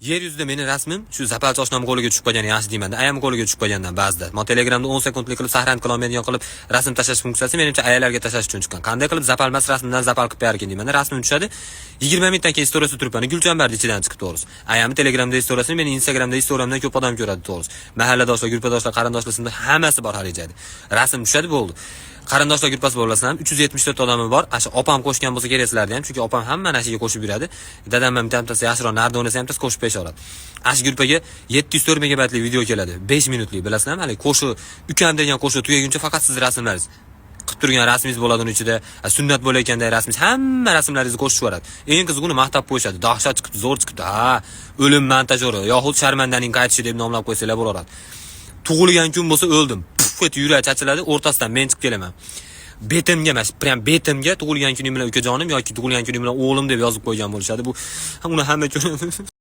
Yer yuzida meni rasmim shu zapalchi oshnam qo'liga tushib qolgani yaxshi deyman. Ayam qo'liga tushib qolgandan ba'zida. Men Telegramda 10 sekundlik qilib sahrand qilolmaydigan qilib rasm tashlash funksiyasi menimcha ayollarga tashlash uchun chiqqan. Qanday qilib zapalmas rasmdan zapal qilib qo'yar ekan deyman. Rasmim tushadi. 20 minutdan keyin storiesda turibman. Gulchambarning ichidan chiqib to'g'risi. Ayamni Telegramda storiesini meni Instagramda storyimdan ko'p odam ko'radi to'g'risi. Mahalladoshlar, guruhdoshlar, qarindoshlar simda hammasi bor harijadi. Rasm tushadi bo'ldi. Qarindoshlar guruhi bo'lsa ham 374 odamim bor. Asha opam qo'shgan bo'lsa kerak sizlarga ham, chunki opam hamma narsaga qo'shib yuradi. Dadam ham bittasi yaxshiroq narda o'ynasa ham qo'shib peshaveradi. Ash guruhiga 704 megabaytlik video keladi. 5 minutlik, bilasizmi? Hali qo'shiq, ukam degan qo'shiq tugaguncha faqat siz rasmlaringiz qilib turgan rasmingiz bo'ladi uning ichida. Sunnat bo'layotganda rasmingiz, hamma rasmlaringizni qo'shib yuboradi. Eng qizig'ini maqtab qo'yishadi. Dahshat chiqibdi, zo'r chiqibdi. Ha, o'lim montajori yoxud sharmandaning qaytishi deb nomlab qo'ysalar bo'laveradi. Tug'ilgan kun bo'lsa o'ldim. Puf et yurak chachiladi, o'rtasidan men chiqib kelaman. Betimga emas, prям betimga tug'ilgan kuning bilan ukajonim yoki tug'ilgan kuning bilan o'g'lim deb yozib qo'ygan bo'lishadi. Bu uni hamma ko'radi.